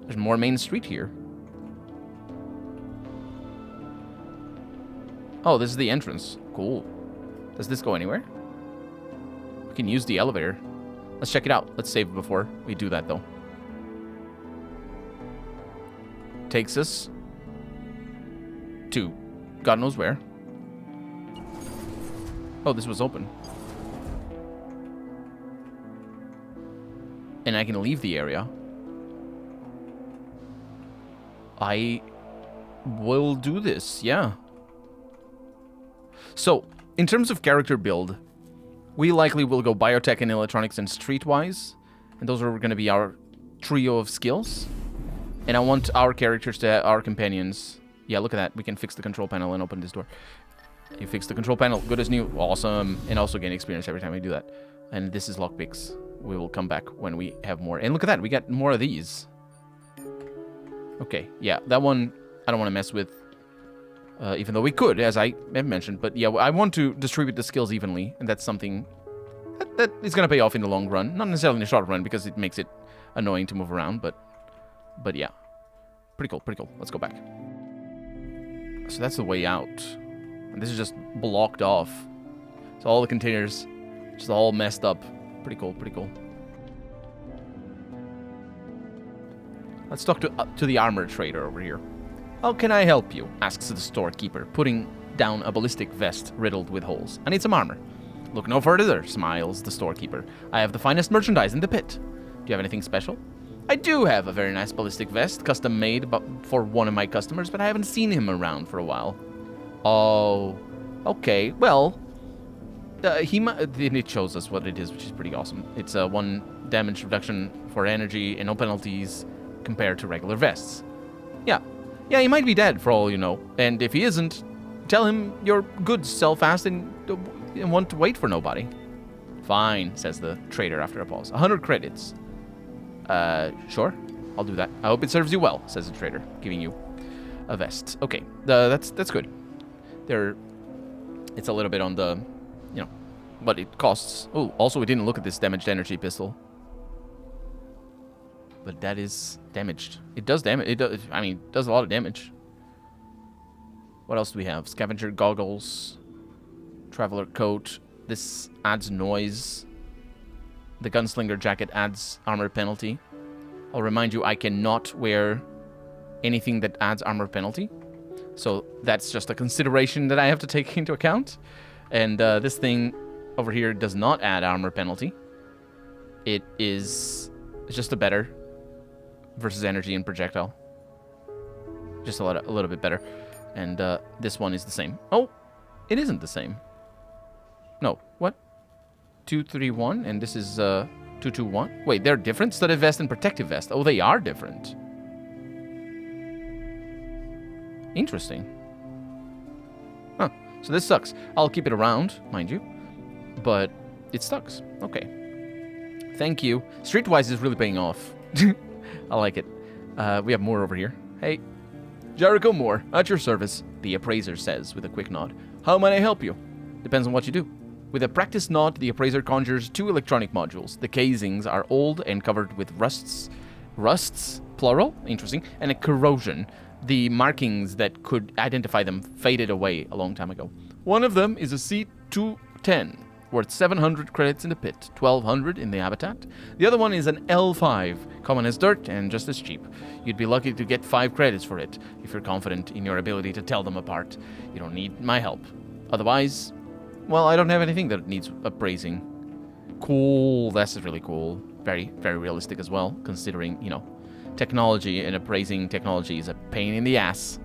There's more main street here. Oh, this is the entrance. Cool. Does this go anywhere? We can use the elevator. Let's check it out. Let's save before we do that, though. Takes us to God knows where. Oh, this was open. And I can leave the area. I will do this, yeah. So, in terms of character build, we likely will go biotech and electronics and streetwise. And those are going to be our trio of skills. And I want our characters to our companions. Yeah, look at that. We can fix the control panel and open this door. You fix the control panel. Good as new. Awesome. And also gain experience every time we do that. And this is lockpicks. We will come back when we have more. And look at that. We got more of these. Okay. Yeah, that one I don't want to mess with. Even though we could, as I have mentioned. But yeah, I want to distribute the skills evenly. And that's something that is going to pay off in the long run. Not necessarily in the short run because it makes it annoying to move around. But yeah. Pretty cool. Pretty cool. Let's go back. So that's the way out. And this is just blocked off. So all the containers just all messed up. Pretty cool. Pretty cool. Let's talk to the armor trader over here. How can I help you? Asks the storekeeper, putting down a ballistic vest riddled with holes. I need some armor. Look no further, smiles the storekeeper. I have the finest merchandise in the pit. Do you have anything special? I do have a very nice ballistic vest, custom made for one of my customers, but I haven't seen him around for a while. Oh, okay. Well, it shows us what it is, which is pretty awesome. It's a 1 damage reduction for energy and no penalties compared to regular vests. Yeah, he might be dead for all you know. And if he isn't, tell him your goods sell fast and want to wait for nobody. Fine, says the trader after a pause. 100 credits. Sure. I'll do that. I hope it serves you well, says the trader, giving you a vest. Okay, that's good. It's a little bit on the, what it costs. Oh, also we didn't look at this damaged energy pistol. But that is damaged. It does damage. It does a lot of damage. What else do we have? Scavenger goggles, traveler coat. This adds noise. The gunslinger jacket adds armor penalty. I'll remind you, I cannot wear anything that adds armor penalty. So that's just a consideration that I have to take into account. And this thing over here does not add armor penalty. It's just a better versus energy and projectile. Just a little bit better. And this one is the same. Oh, it isn't the same. No, what? 231, and this is 221. Wait, they're different? Studded vest and protective vest. Oh, they are different. Interesting. Huh. So this sucks. I'll keep it around, mind you. But it sucks. Okay. Thank you. Streetwise is really paying off. I like it. We have more over here. Hey. Jericho Moore, at your service, the appraiser says with a quick nod. How might I help you? Depends on what you do. With a practiced nod, the appraiser conjures 2 electronic modules. The casings are old and covered with rusts, plural, interesting, and a corrosion. The markings that could identify them faded away a long time ago. One of them is a C210, worth 700 credits in the pit, 1200 in the habitat. The other one is an L5, common as dirt and just as cheap. You'd be lucky to get 5 credits for it, if you're confident in your ability to tell them apart. You don't need my help. Otherwise, well, I don't have anything that needs appraising. Cool, that's really cool. Very, very realistic as well, considering, technology and appraising technology is a pain in the ass.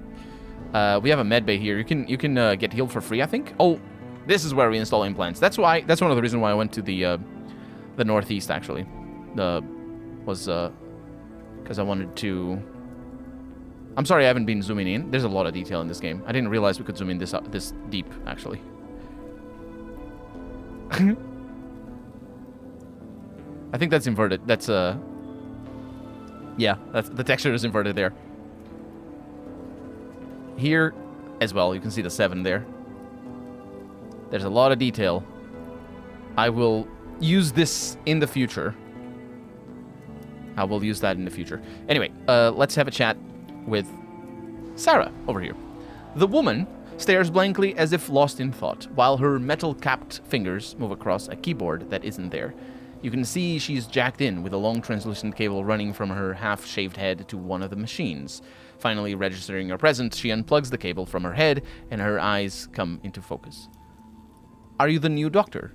We have a med bay here. You can get healed for free, I think. Oh, this is where we install implants. That's one of the reasons why I went to the northeast, actually. Because I wanted to... I'm sorry I haven't been zooming in. There's a lot of detail in this game. I didn't realize we could zoom in this deep, actually. I think that's inverted. That's yeah, the texture is inverted there. Here as well, you can see the 7 there. There's a lot of detail. I will use this in the future. I will use that in the future. Anyway, let's have a chat with Sarah over here. The woman stares blankly as if lost in thought, while her metal-capped fingers move across a keyboard that isn't there. You can see she's jacked in with a long translucent cable running from her half-shaved head to one of the machines. Finally registering her presence, she unplugs the cable from her head, and her eyes come into focus. Are you the new doctor?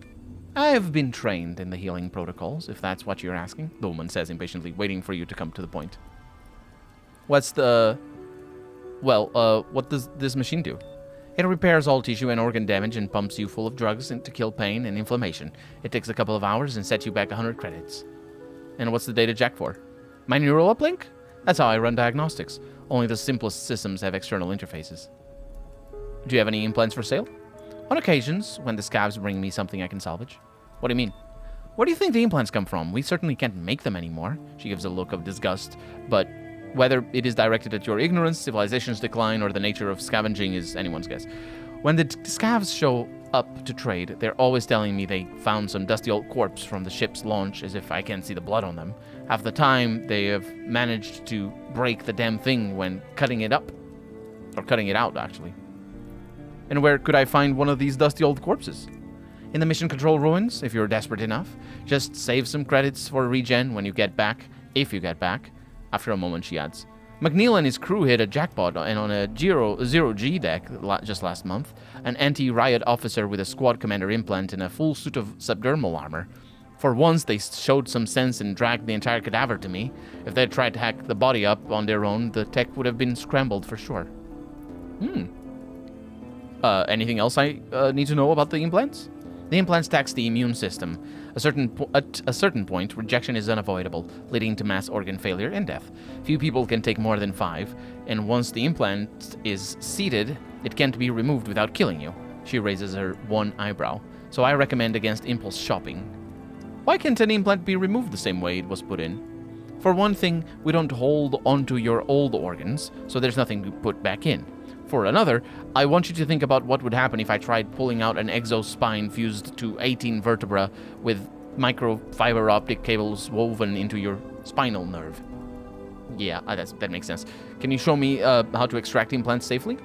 I have been trained in the healing protocols, if that's what you're asking, the woman says impatiently, waiting for you to come to the point. What's the... Well, what does this machine do? It repairs all tissue and organ damage and pumps you full of drugs to kill pain and inflammation. It takes a couple of hours and sets you back 100 credits. And what's the data jack for? My neural uplink? That's how I run diagnostics. Only the simplest systems have external interfaces. Do you have any implants for sale? On occasions, when the scabs bring me something I can salvage. What do you mean? Where do you think the implants come from? We certainly can't make them anymore. She gives a look of disgust, but whether it is directed at your ignorance, civilization's decline, or the nature of scavenging is anyone's guess. When the scavs show up to trade, they're always telling me they found some dusty old corpse from the ship's launch, as if I can't see the blood on them. Half the time, they have managed to break the damn thing when cutting it up. Or cutting it out, actually. And where could I find one of these dusty old corpses? In the mission control ruins, if you're desperate enough. Just save some credits for regen when you get back, if you get back. After a moment, she adds, McNeil and his crew hit a jackpot and on a zero-G deck just last month. An anti-riot officer with a squad commander implant and a full suit of subdermal armor. For once, they showed some sense and dragged the entire cadaver to me. If they'd tried to hack the body up on their own, the tech would have been scrambled for sure. Anything else I need to know about the implants? The implants tax the immune system. At a certain point, rejection is unavoidable, leading to mass organ failure and death. Few people can take more than 5, and once the implant is seated, it can't be removed without killing you. She raises her one eyebrow. So I recommend against impulse shopping. Why can't an implant be removed the same way it was put in? For one thing, we don't hold onto your old organs, so there's nothing to put back in. For another, I want you to think about what would happen if I tried pulling out an exospine fused to 18 vertebrae with microfiber optic cables woven into your spinal nerve. Yeah, that makes sense. Can you show me how to extract implants safely?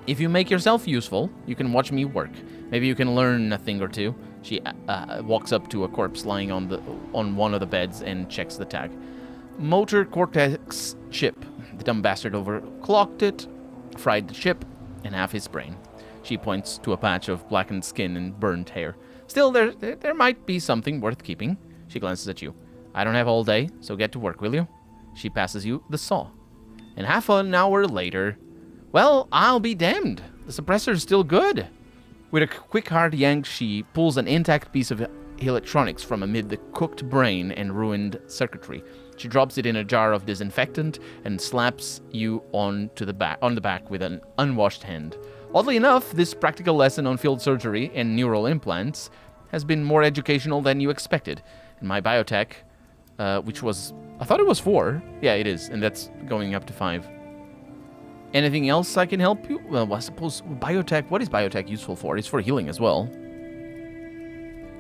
If you make yourself useful, you can watch me work. Maybe you can learn a thing or two. She walks up to a corpse lying on one of the beds and checks the tag. Motor cortex chip. The dumb bastard overclocked it, fried the chip, and half his brain. She points to a patch of blackened skin and burned hair. Still, there might be something worth keeping. She glances at you. I don't have all day, so get to work, will you? She passes you the saw. And half an hour later, well, I'll be damned. The suppressor's still good. With a quick hard yank, she pulls an intact piece of electronics from amid the cooked brain and ruined circuitry. She drops it in a jar of disinfectant and slaps you on the back with an unwashed hand. Oddly enough, this practical lesson on field surgery and neural implants has been more educational than you expected. In my biotech, which was... I thought it was 4. Yeah, it is, and that's going up to 5. Anything else I can help you? Well, I suppose biotech... What is biotech useful for? It's for healing as well.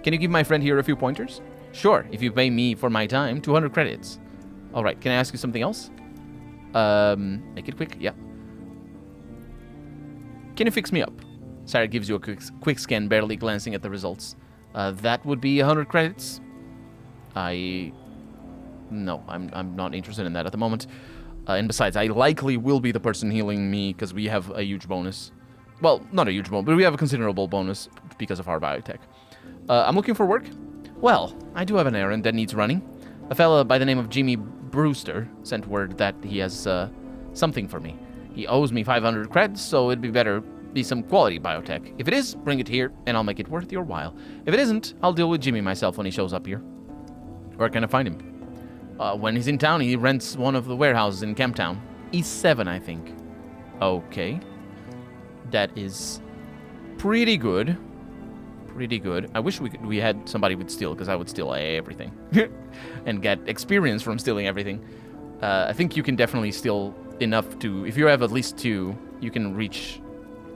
Can you give my friend here a few pointers? Sure, if you pay me for my time, 200 credits. Alright, can I ask you something else? Make it quick, yeah. Can you fix me up? Sarah gives you a quick scan, barely glancing at the results. That would be 100 credits. No, I'm not interested in that at the moment. And besides, I likely will be the person healing me because we have a huge bonus. Well, not a huge bonus, but we have a considerable bonus because of our biotech. I'm looking for work. Well, I do have an errand that needs running. A fella by the name of Jimmy Brewster sent word that he has something for me. He owes me 500 creds, so it'd be better be some quality biotech. If it is, bring it here, and I'll make it worth your while. If it isn't, I'll deal with Jimmy myself when he shows up here. Where can I find him? When he's in town, he rents one of the warehouses in Camptown. East 7, I think. Okay. That is pretty good. Pretty good. I wish we had somebody with steal, because I would steal everything. And get experience from stealing everything. I think you can definitely steal enough to... If you have at least 2, you can reach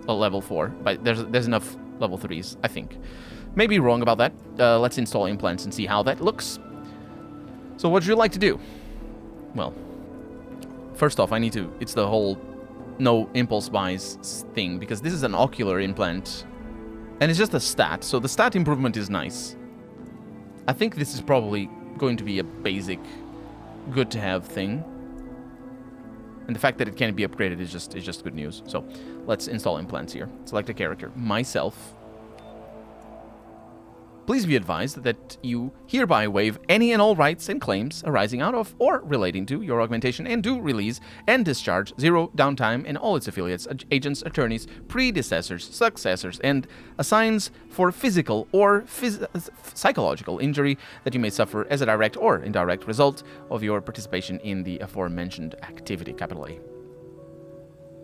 a level 4. But there's enough level 3s, I think. Maybe wrong about that. Let's install implants and see how that looks. So what would you like to do? Well, first off, it's the whole no impulse buys thing, because this is an ocular implant, and it's just a stat, so the stat improvement is nice. I think this is probably going to be a basic, good-to-have thing. And the fact that it can be upgraded is just good news. So, let's install implants here. Select a character. Myself. Please be advised that you hereby waive any and all rights and claims arising out of or relating to your augmentation, and do release and discharge zero downtime in all its affiliates, agents, attorneys, predecessors, successors, and assigns for physical or psychological injury that you may suffer as a direct or indirect result of your participation in the aforementioned activity, capital A.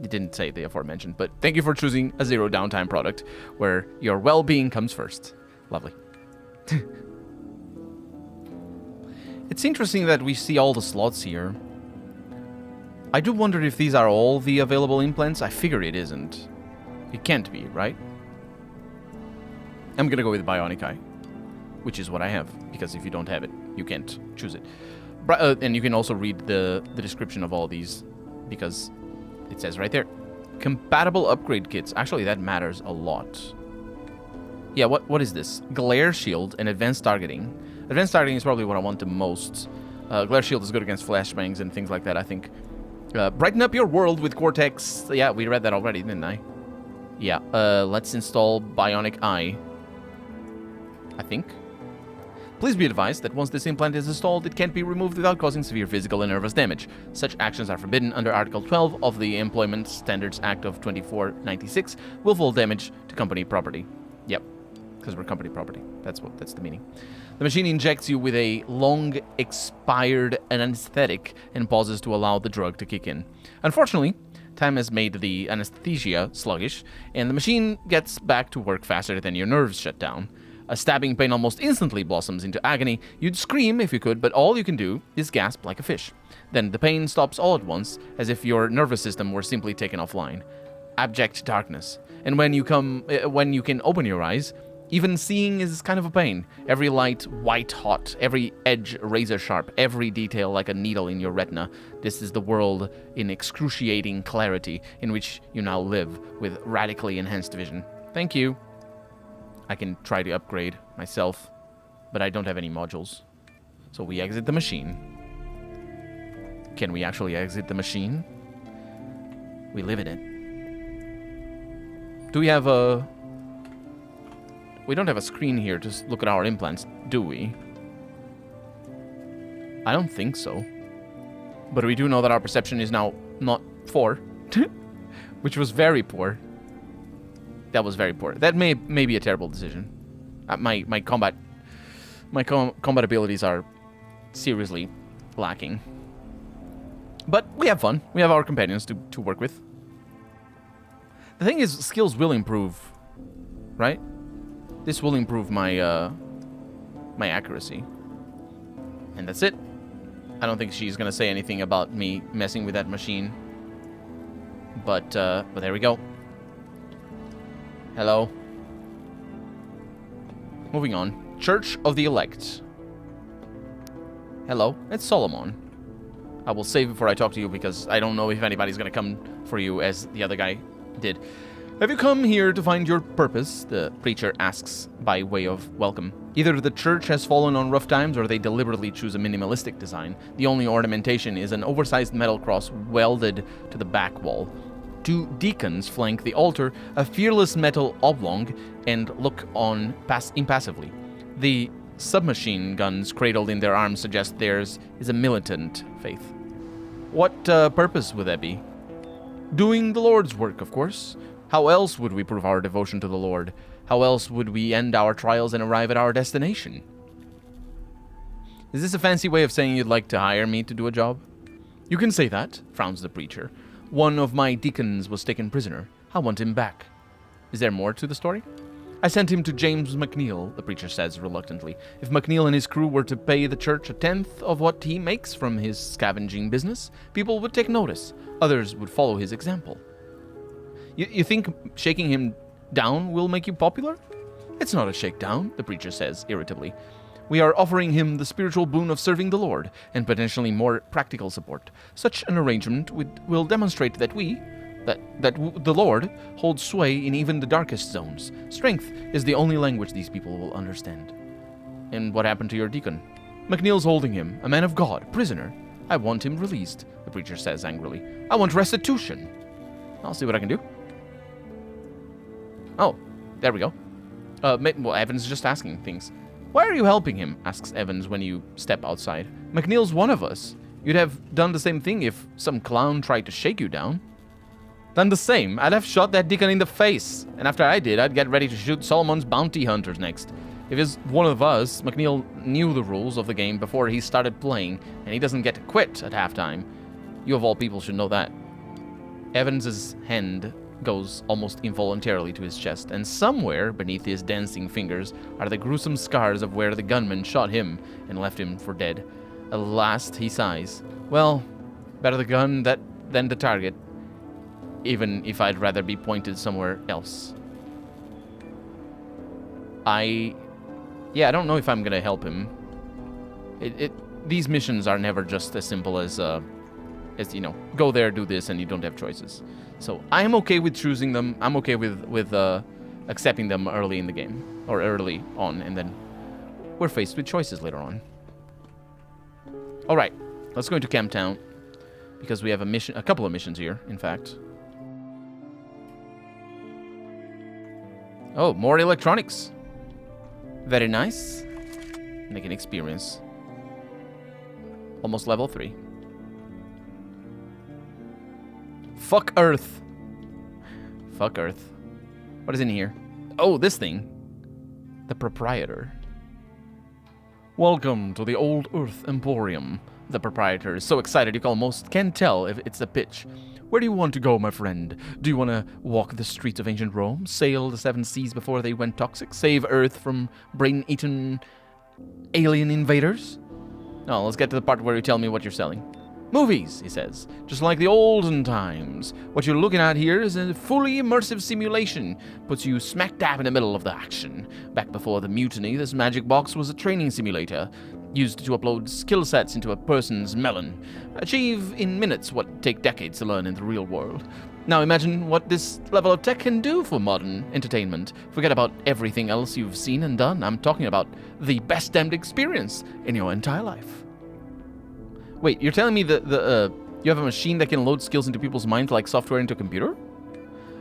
It didn't say the aforementioned, but thank you for choosing a zero downtime product where your well-being comes first. Lovely. It's interesting that we see all the slots here. I do wonder if these are all the available implants. I figure it isn't. It can't be, right? I'm gonna go with Bionic Eye, which is what I have, because if you don't have it, you can't choose it. And you can also read the description of all these, because it says right there. Compatible upgrade kits. Actually, that matters a lot. Yeah, what is this? Glare Shield and Advanced Targeting. Advanced Targeting is probably what I want the most. Glare Shield is good against flashbangs and things like that, I think. Brighten up your world with Cortex. Yeah, we read that already, didn't I? Yeah, let's install Bionic Eye. I think. Please be advised that once this implant is installed, it can't be removed without causing severe physical and nervous damage. Such actions are forbidden under Article 12 of the Employment Standards Act of 2496, willful damage to company property. Yep. Because we're company property. That's the meaning. The machine injects you with a long expired anesthetic and pauses to allow the drug to kick in. Unfortunately, time has made the anesthesia sluggish, and the machine gets back to work faster than your nerves shut down. A stabbing pain almost instantly blossoms into agony. You'd scream if you could, but all you can do is gasp like a fish. Then the pain stops all at once, as if your nervous system were simply taken offline. Abject darkness. And when you can open your eyes, even seeing is kind of a pain. Every light white hot, every edge razor sharp, every detail like a needle in your retina. This is the world in excruciating clarity in which you now live with radically enhanced vision. Thank you. I can try to upgrade myself, but I don't have any modules. So we exit the machine. Can we actually exit the machine? We live in it. Do we have a... We don't have a screen here to look at our implants, do we? I don't think so. But we do know that our perception is now not 4, which was very poor. That was very poor. That may be a terrible decision. My combat abilities are seriously lacking. But we have fun. We have our companions to work with. The thing is, skills will improve, right? This will improve my my accuracy. And that's it. I don't think she's gonna say anything about me messing with that machine. But there we go. Hello. Moving on. Church of the Elect. Hello, it's Solomon. I will save before I talk to you because I don't know if anybody's gonna come for you as the other guy did. Have you come here to find your purpose? The preacher asks by way of welcome. Either the church has fallen on rough times or they deliberately choose a minimalistic design. The only ornamentation is an oversized metal cross welded to the back wall. 2 deacons flank the altar, a fearless metal oblong, and look on impassively. The submachine guns cradled in their arms suggest theirs is a militant faith. What purpose would that be? Doing the Lord's work, of course. How else would we prove our devotion to the Lord? How else would we end our trials and arrive at our destination? Is this a fancy way of saying you'd like to hire me to do a job? You can say that, frowns the preacher. One of my deacons was taken prisoner. I want him back. Is there more to the story? I sent him to James McNeil, the preacher says reluctantly. If McNeil and his crew were to pay the church 1/10 of what he makes from his scavenging business, people would take notice. Others would follow his example. You think shaking him down will make you popular? It's not a shakedown, the preacher says irritably. We are offering him the spiritual boon of serving the Lord, and potentially more practical support. Such an arrangement will demonstrate that the Lord holds sway in even the darkest zones. Strength is the only language these people will understand. And what happened to your deacon? McNeil's holding him, a man of God, prisoner. I want him released, the preacher says angrily. I want restitution. I'll see what I can do. Oh, there we go. Well, Evans is just asking things. Why are you helping him? Asks Evans when you step outside. McNeil's one of us. You'd have done the same thing if some clown tried to shake you down. Done the same. I'd have shot that deacon in the face. And after I did, I'd get ready to shoot Solomon's bounty hunters next. If he's one of us, McNeil knew the rules of the game before he started playing, and he doesn't get to quit at halftime. You of all people should know that. Evans's hand goes almost involuntarily to his chest, and somewhere beneath his dancing fingers are the gruesome scars of where the gunman shot him and left him for dead. At last, he sighs. Well, better the gun than the target, even if I'd rather be pointed somewhere else. I don't know if I'm gonna help him. These missions are never just as simple as go there, do this, and you don't have choices. So I'm okay with choosing them. I'm okay with accepting them early in the game, or early on, and then we're faced with choices later on. All right, let's go into Camp Town because we have a couple of missions here, in fact. Oh, more electronics. Very nice. Make an experience. Almost level 3. Fuck Earth. Fuck Earth. What is in here? Oh, this thing. The Proprietor. Welcome to the Old Earth Emporium. The Proprietor is so excited you almost can't tell if it's a pitch. Where do you want to go, my friend? Do you want to walk the streets of ancient Rome, sail the 7 seas before they went toxic, save Earth from brain-eaten alien invaders? No, let's get to the part where you tell me what you're selling. Movies, he says, just like the olden times. What you're looking at here is a fully immersive simulation. Puts you smack dab in the middle of the action. Back before the mutiny, this magic box was a training simulator, used to upload skill sets into a person's melon. Achieve in minutes what take decades to learn in the real world. Now imagine what this level of tech can do for modern entertainment. Forget about everything else you've seen and done. I'm talking about the best damned experience in your entire life. Wait, you're telling me that you have a machine that can load skills into people's minds like software into a computer?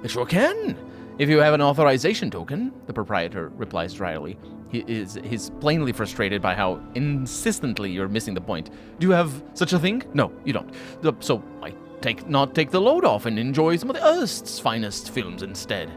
It sure can, if you have an authorization token, the Proprietor replies dryly. He's plainly frustrated by how insistently you're missing the point. Do you have such a thing? No, you don't. So why not take the load off and enjoy some of the Earth's finest films instead?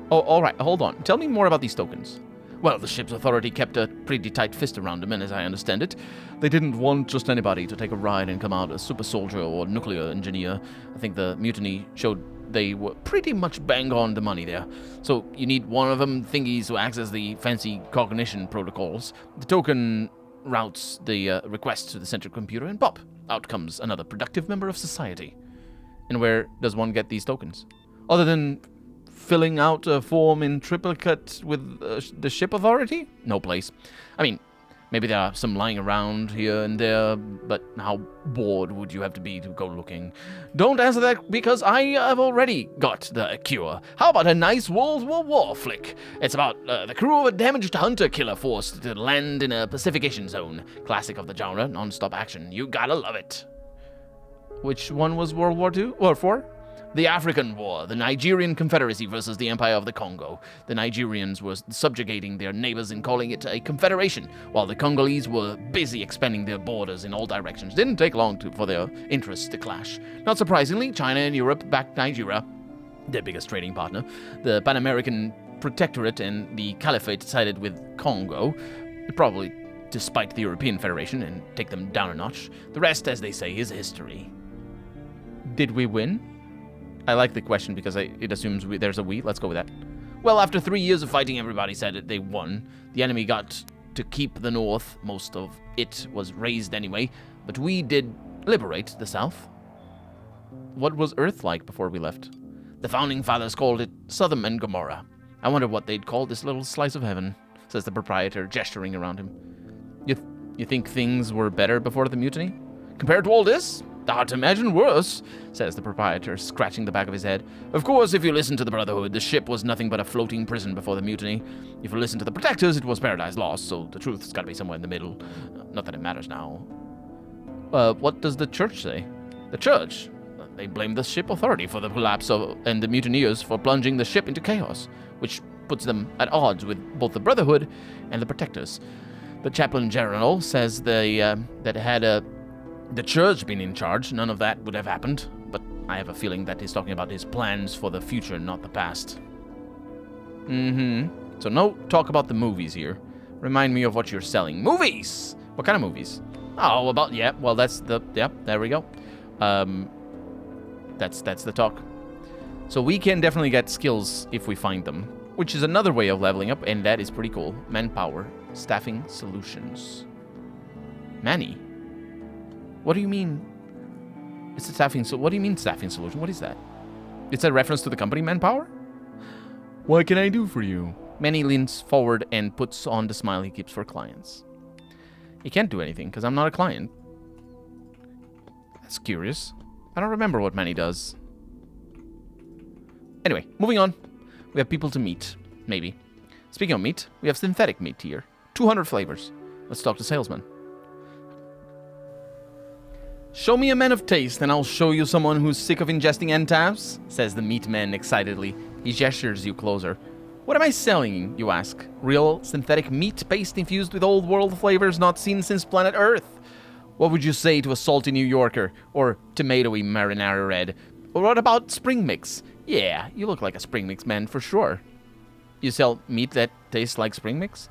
Oh, all right, hold on. Tell me more about these tokens. Well, the ship's authority kept a pretty tight fist around them, and as I understand it, they didn't want just anybody to take a ride and come out a super soldier or nuclear engineer. I think the mutiny showed they were pretty much bang on the money there. So you need one of them thingies who acts as the fancy cognition protocols. The token routes the request to the central computer, and pop, out comes another productive member of society. And where does one get these tokens? Other than filling out a form in triplicate with the ship authority? No place. I mean, maybe there are some lying around here and there, but how bored would you have to be to go looking? Don't answer that because I have already got the cure. How about a nice World War flick? It's about the crew of a damaged hunter-killer forced to land in a pacification zone. Classic of the genre, non-stop action. You gotta love it. Which one was World War II? Or 4? The African War, the Nigerian Confederacy versus the Empire of the Congo. The Nigerians were subjugating their neighbors and calling it a confederation, while the Congolese were busy expanding their borders in all directions. Didn't take long for their interests to clash. Not surprisingly, China and Europe backed Nigeria, their biggest trading partner. The Pan American Protectorate and the Caliphate sided with Congo, probably to spite the European Federation and take them down a notch. The rest, as they say, is history. Did we win? I like the question because it assumes there's a we. Let's go with that. Well, after 3 years of fighting, everybody said they won. The enemy got to keep the North. Most of it was razed anyway. But we did liberate the South. What was Earth like before we left? The Founding Fathers called it Sodom and Gomorrah. I wonder what they'd call this little slice of heaven. says the proprietor, gesturing around him. You think things were better before the mutiny? Compared to all this? Hard to imagine worse, says the proprietor, scratching the back of his head. Of course, if you listen to the Brotherhood, the ship was nothing but a floating prison before the mutiny. If you listen to the Protectors, it was paradise lost, so the truth's gotta be somewhere in the middle. Not that it matters now. What does the church say? The church? They blame the ship authority for the collapse and the mutineers for plunging the ship into chaos, which puts them at odds with both the Brotherhood and the Protectors. The chaplain general says that had the church been in charge, none of that would have happened, but I have a feeling that he's talking about his plans for the future, not the past. So no talk about the movies here. Remind me of what you're selling. Movies! What kind of movies? Oh, well, there we go. That's the talk. So we can definitely get skills if we find them, which is another way of leveling up, and that is pretty cool. Manpower. Staffing solutions. Manny? What do you mean? It's a staffing. So what do you mean staffing solution? What is that? It's a reference to the company Manpower? What can I do for you? Manny leans forward and puts on the smile he keeps for clients. He can't do anything because I'm not a client. That's curious. I don't remember what Manny does. Anyway, moving on. We have people to meet. Maybe. Speaking of meat, we have synthetic meat here. 200 flavors. Let's talk to salesman. Show me a man of taste and I'll show you someone who's sick of ingesting entaps, says the Meatman excitedly. He gestures you closer. What am I selling, you ask? Real synthetic meat paste infused with old world flavors not seen since planet Earth? What would you say to a salty New Yorker? Or tomatoey marinara red? Or what about spring mix? Yeah, you look like a spring mix man for sure. You sell meat that tastes like spring mix?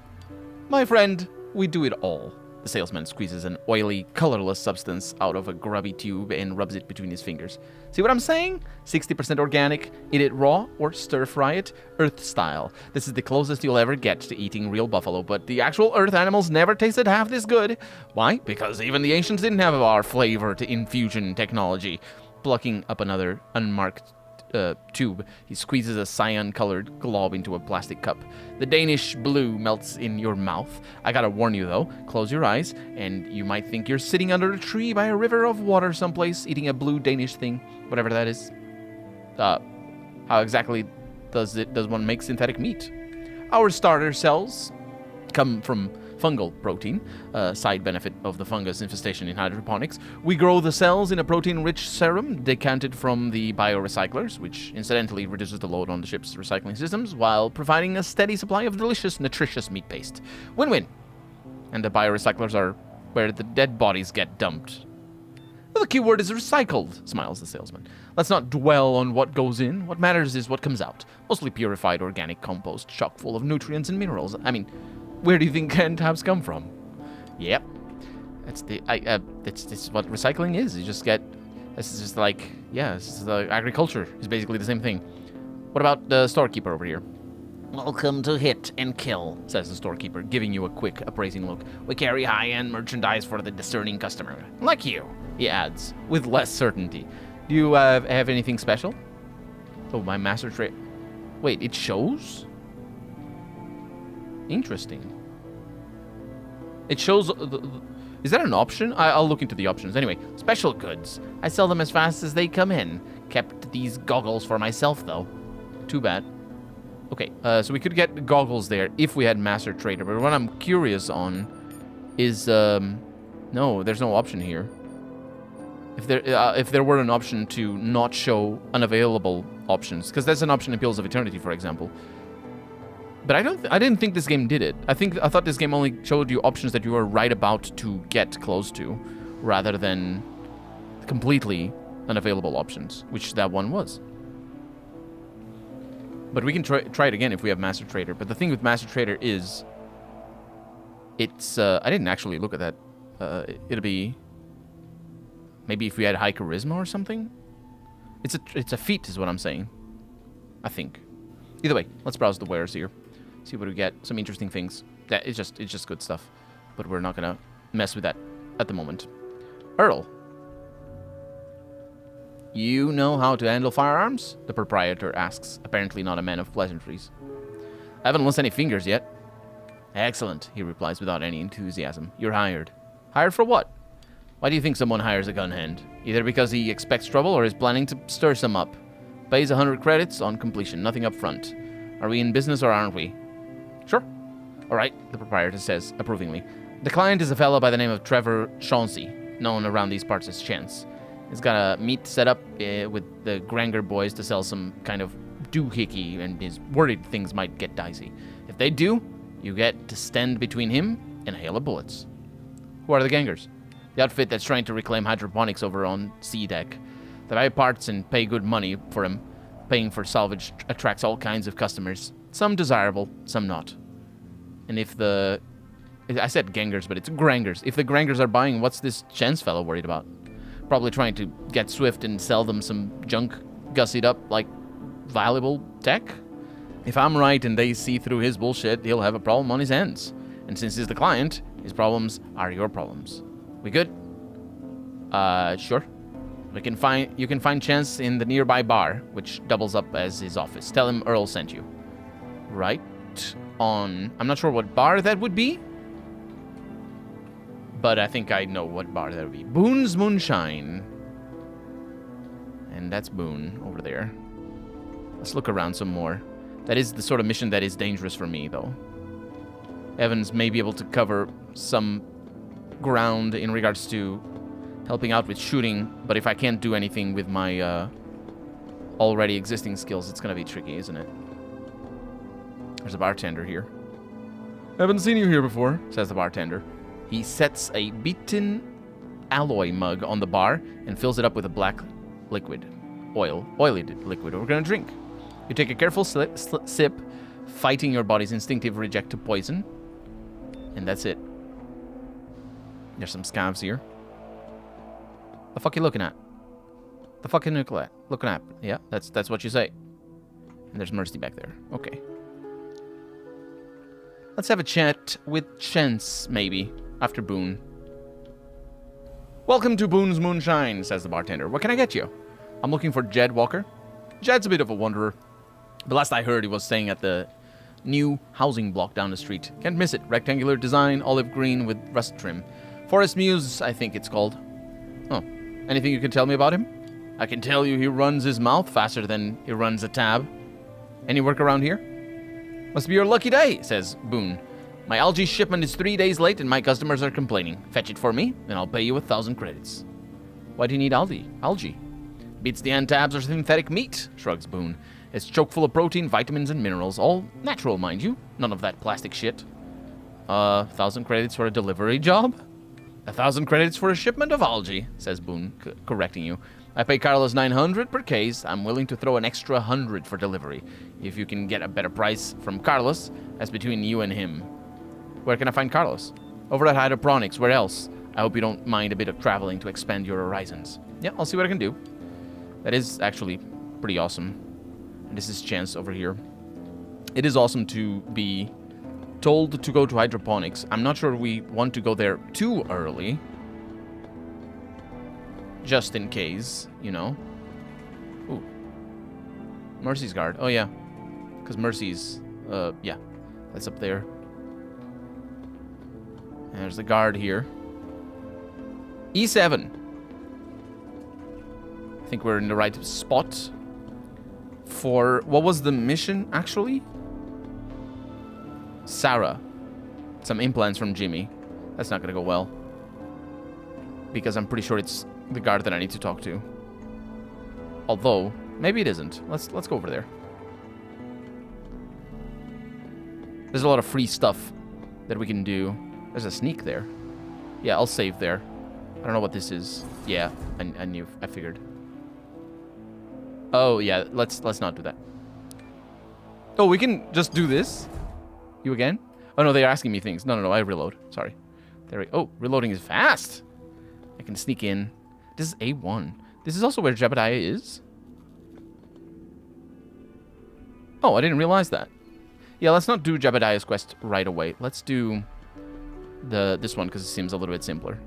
My friend, we do it all. The salesman squeezes an oily, colorless substance out of a grubby tube and rubs it between his fingers. See what I'm saying? 60% organic, eat it raw or stir-fry it, Earth style. This is the closest you'll ever get to eating real buffalo, but the actual Earth animals never tasted half this good. Why? Because even the ancients didn't have our flavor to infusion technology. Plucking up another unmarked tube, he squeezes a cyan-colored glob into a plastic cup. The Danish blue melts in your mouth. I gotta warn you, though, close your eyes, and you might think you're sitting under a tree by a river of water someplace, eating a blue Danish thing, whatever that is. How exactly does one make synthetic meat? Our starter cells come from fungal protein, a side benefit of the fungus infestation in hydroponics. We grow the cells in a protein-rich serum decanted from the biorecyclers, which incidentally reduces the load on the ship's recycling systems while providing a steady supply of delicious, nutritious meat paste. Win-win. And the biorecyclers are where the dead bodies get dumped. Well, the key word is recycled, smiles the salesman. Let's not dwell on what goes in. What matters is what comes out. Mostly purified organic compost, chock full of nutrients and minerals. I mean, where do you think canned tabs come from? Yep. That's this is what recycling is. You just get, this is just like, yeah, this is agriculture. It's basically the same thing. What about the storekeeper over here? Welcome to Hit and Kill, says the storekeeper, giving you a quick, appraising look. We carry high-end merchandise for the discerning customer. Like you, he adds, with less certainty. Do you have anything special? Oh, my master trade. Wait, it shows? Interesting. It shows... is that an option? I'll look into the options. Anyway, special goods. I sell them as fast as they come in. Kept these goggles for myself, though. Too bad. Okay, so we could get goggles there if we had Master Trader. But what I'm curious on is... no, there's no option here. If there were an option to not show unavailable options, because there's an option in Pills of Eternity, for example. But I didn't think this game did it. I thought this game only showed you options that you were right about to get close to, rather than completely unavailable options, which that one was. But we can try it again if we have Master Trader. But the thing with Master Trader is, it's I didn't actually look at that. It'll be maybe if we had high charisma or something. It's a feat, is what I'm saying. I think. Either way, let's browse the wares here. See what we get. Some interesting things. That it's just good stuff. But we're not gonna mess with that at the moment. Earl. You know how to handle firearms? The proprietor asks, apparently not a man of pleasantries. I haven't lost any fingers yet. Excellent, he replies without any enthusiasm. You're hired. Hired for what? Why do you think someone hires a gun hand? Either because he expects trouble or is planning to stir some up. Pays 100 credits on completion, nothing up front. Are we in business or aren't we? Sure. All right, the proprietor says approvingly. The client is a fellow by the name of Trevor Chauncey, known around these parts as Chance. He's got a meet set up with the Granger boys to sell some kind of doohickey and is worried things might get dicey. If they do, you get to stand between him and a hail of bullets. Who are the gangers? The outfit that's trying to reclaim hydroponics over on Sea Deck. They buy parts and pay good money for them. Paying for salvage attracts all kinds of customers. Some desirable, some not. And if the... I said gangers, but it's Grangers. If the Grangers are buying, what's this Chance fellow worried about? Probably trying to get swift and sell them some junk gussied up like valuable tech? If I'm right and they see through his bullshit, he'll have a problem on his hands. And since he's the client, his problems are your problems. We good? Sure. You can find Chance in the nearby bar, which doubles up as his office. Tell him Earl sent you. Right on... I'm not sure what bar that would be, but I think I know what bar that would be. Boon's Moonshine. And that's Boon over there. Let's look around some more. That is the sort of mission that is dangerous for me, though. Evans may be able to cover some ground in regards to helping out with shooting, but if I can't do anything with my already existing skills, it's going to be tricky, isn't it? There's a bartender here. Haven't seen you here before, says the bartender. He sets a beaten alloy mug on the bar and fills it up with a black liquid. Oily liquid we're going to drink. You take a careful sip, fighting your body's instinctive reject to poison. And that's it. There's some scavs here. The fuck you looking at? The fucking looking at? Yeah, that's what you say. And there's Mercy back there. Okay. Let's have a chat with Chance, maybe, after Boon. Welcome to Boon's Moonshine, says the bartender. What can I get you? I'm looking for Jed Walker. Jed's a bit of a wanderer. But last I heard, he was staying at the new housing block down the street. Can't miss it. Rectangular design, olive green with rust trim. Forest Muse, I think it's called. Oh, anything you can tell me about him? I can tell you he runs his mouth faster than he runs a tab. Any work around here? Must be your lucky day, says Boon. My algae shipment is 3 days late and my customers are complaining. Fetch it for me, and I'll pay you 1,000 credits. Why do you need algae? Beats the tabs or synthetic meat, shrugs Boon. It's chock full of protein, vitamins, and minerals. All natural, mind you. None of that plastic shit. 1,000 credits for a delivery job? 1,000 credits for a shipment of algae, says Boon, correcting you. I pay Carlos 900 per case. I'm willing to throw an extra 100 for delivery. If you can get a better price from Carlos, that's between you and him. Where can I find Carlos? Over at Hydroponics. Where else? I hope you don't mind a bit of traveling to expand your horizons. Yeah, I'll see what I can do. That is actually pretty awesome. And this is Chance over here. It is awesome to be told to go to Hydroponics. I'm not sure we want to go there too early. Just in case, you know. Ooh. Mercy's guard. Oh, yeah. Because Mercy's, yeah. That's up there. And there's the guard here. E7. I think we're in the right spot for... What was the mission, actually? Sarah. Some implants from Jimmy. That's not going to go well. Because I'm pretty sure it's the guard that I need to talk to. Although, maybe it isn't. Let's go over there. There's a lot of free stuff that we can do. There's a sneak there. Yeah, I'll save there. I don't know what this is. Yeah, I figured. Oh, yeah, let's not do that. Oh, we can just do this? You again? Oh, no, they're asking me things. No, I reload. Sorry. There we go. Oh, reloading is fast. I can sneak in. This is A1. This is also where Jebediah is? Oh, I didn't realize that. Yeah, let's not do Jebediah's quest right away. Let's do this one because it seems a little bit simpler.